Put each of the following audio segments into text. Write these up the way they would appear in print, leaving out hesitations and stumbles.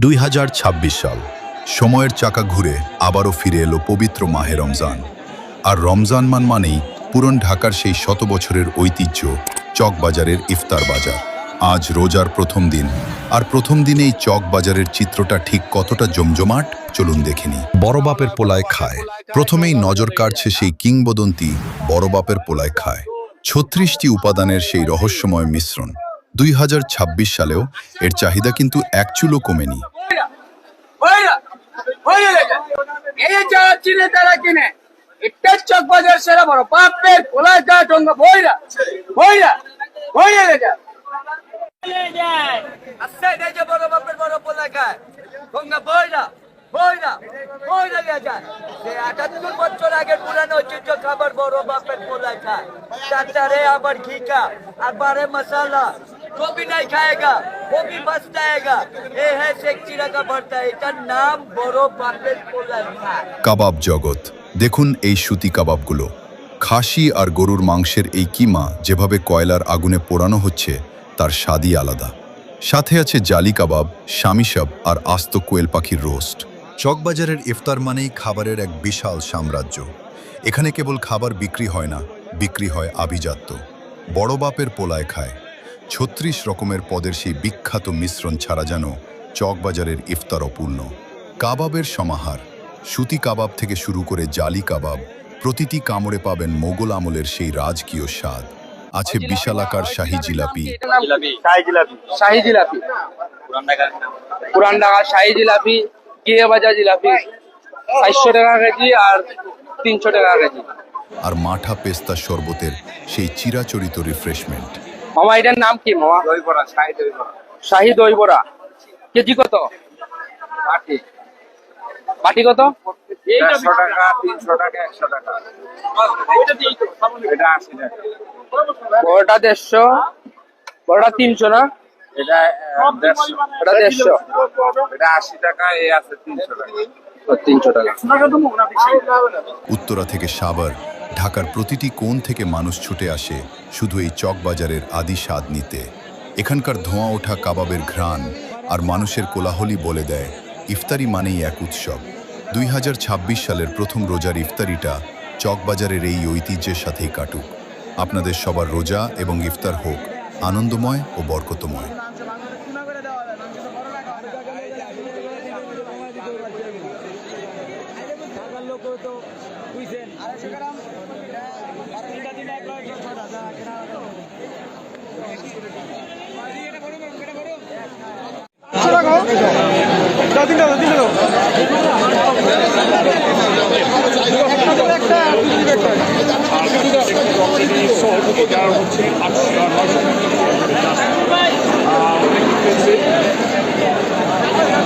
2026 সাল, সময়ের চাকা ঘুরে আবারও ফিরে এলো পবিত্র মাহে রমজান। আর রমজান মানেই পুরন ঢাকার সেই শত বছরের ঐতিহ্য চকবাজারের ইফতার বাজার। আজ রোজার প্রথম দিন, আর প্রথম দিনেই চকবাজারের চিত্রটা ঠিক কতটা জমজমাট চলুন দেখিনি। বড় বাপের পোলায় খায়, প্রথমেই নজর কাড়ছে সেই কিংবদন্তি বড় বাপের পোলায় খায়। 36টি উপাদানের সেই রহস্যময় মিশ্রণ। 2026 সালেও এর চাহিদা কিন্তু এক চুলও কমেনি। চকবাজার সেরা বড় বাপের পোলায় খায় ঠোঙ্গা বইরা বইরা বইরা লেগা আচ্ছা এই যে বড় বাপের বড় পোলায় খায় ঠোঙ্গা বইরা বইরা বইরা লেগা। 78 বছর আগের পুরানো ঐতিহ্য খাবার বড় বাপের পোলায় খায়। চাচারে আবার ঘি খা আর বারে মশালা जो भी नहीं खाएगा वो भी बचता आएगा। ये है शेख चिरा का भरता, এটার নাম বড় বাপের পোলায় খায়। কাবাব জগৎ দেখুন, এই সুতি কাবাবগুলো, খাসি আর গরুর মাংসের এই কিমা যেভাবে কয়লার আগুনে পোড়ানো হচ্ছে তার স্বাদই আলাদা। সাথে আছে জালি কাবাব, শামিসাব আর আস্ত কোয়েল পাখির রোস্ট। চকবাজারের ইফতার মানেই খাবারের এক বিশাল সাম্রাজ্য। এখানে কেবল খাবার বিক্রি হয় না, বিক্রি হয় আভিজাত্য। বড় বাপের পোলায় খায় 36 রকমের পদের সেই বিখ্যাত মিশ্রণ ছাড়া যেন চকবাজারের ইফতার অপূর্ণ। কাবাবের সমাহার, সুতি কাবাব থেকে শুরু করে জালি কাবাব, প্রতিটি কামড়ে পাবেন মোগল আমলের সেই রাজকীয় স্বাদ। আছে বিশালাকার শাহী জিলাপি, পুরান ঢাকা শাহী জিলাপি, গিয়ে বাজার জিলাপি 400 টাকা কেজি আর 300 টাকা কেজি। আর মাঠা পেস্তা শরবতের সেই চিরাচরিত রিফ্রেশমেন্ট। মামা এটার নাম কি মামা? দই বড়া, শাহী দই বড়া। কেজি কত? বাটি কত? 100 টাকা, 300 টাকা, 100 টাকা। এটা 80 টাকা। বড়টা 150, বড়টা 300 না? এটা 150। এটা 150। এটা 80 টাকা, এই আছে 300 টাকা। 300 টাকা। উত্তরা থেকে সাভার, ঢাকার প্রতিটি কোণ থেকে মানুষ ছুটে আসে শুধু এই চকবাজারের আদি স্বাদ নিতে। এখানকার ধোঁয়া ওঠা কাবাবের ঘ্রাণ আর মানুষের কোলাহলই বলে দেয় ইফতারি মানেই এক উৎসব। 2026 সালের প্রথম রোজার ইফতারিটা চকবাজারের এই ঐতিহ্যের সাথেই কাটুক। আপনাদের সবার রোজা এবং ইফতার হোক আনন্দময় ও বরকতময়।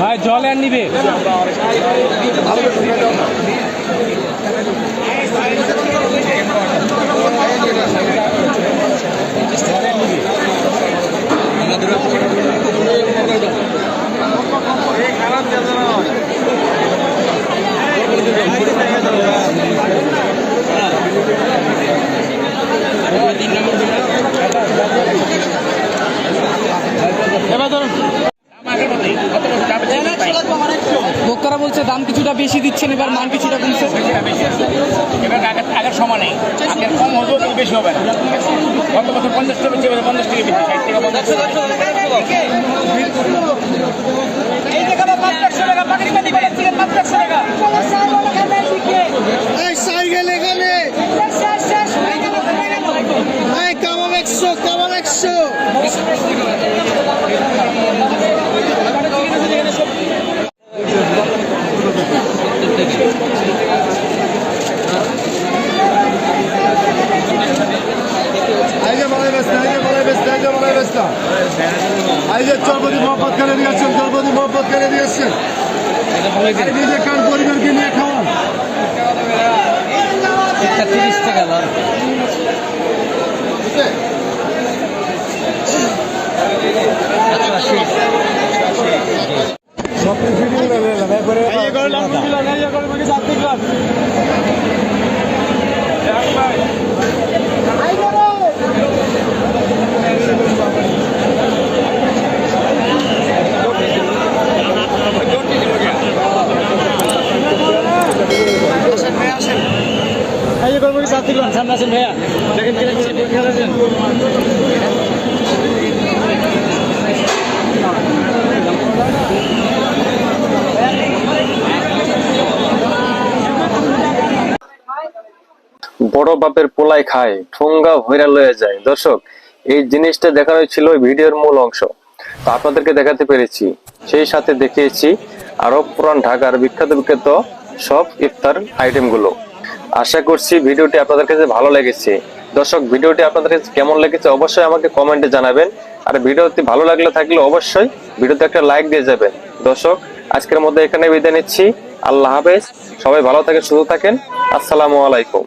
ভাই জল আর নিবে ভোক্তারা বলছে দাম কিছুটা বেশি দিচ্ছেন, এবার মান কিছুটা কমছে। এবার আগের সমানে আগের কম হলেও বেশি হবে না। গত বছর 50 টাকা বেশি, 50 টাকা বেশি, 60 টাকা 50 টাকা। এই যে কাবাব 500 টাকা, পাকিস্তানি চিকেন 500 টাকা। এই সাইকেল এখানে এই কাবাব 100, কাবাব 100। চরপতি মোহাম্মদ খানে দিয়েছেন, চরপতি মোহাম্মদ খানে দিয়েছেন। নিজে কার পরিবারকে নিয়ে খাওয়ান। 30 টাকা লাভ। সব ফিটিং সামনে আছেন ভাইয়া দেখেন খেলা দেন। বড় বাপের পোলাই খায় ঠোঙ্গা ভৈরা লয়ে যায়। দর্শক, এই জিনিসটা দেখানো ছিল ভিডিওর মূল অংশ, তো আপনাদেরকে দেখাতে পেরেছি। সেই সাথে দেখিয়েছি আরো পুরান ঢাকার বিখ্যাত বিখ্যাত সব ইফতার আইটেম গুলো। আশা করছি ভিডিওটি আপনাদের কাছে ভালো লেগেছে। দর্শক, ভিডিওটি আপনাদের কাছে কেমন লেগেছে অবশ্যই আমাকে কমেন্টে জানাবেন। আর ভিডিওটি ভালো থাকলে অবশ্যই ভিডিওতে একটা লাইক দিয়ে যাবেন। দর্শক, আজকের মধ্যে এখানে বিদায় নিচ্ছি। আল্লাহ হাফেজ। সবাই ভালো থাকেন, সুস্থ থাকেন। আসসালামু আলাইকুম।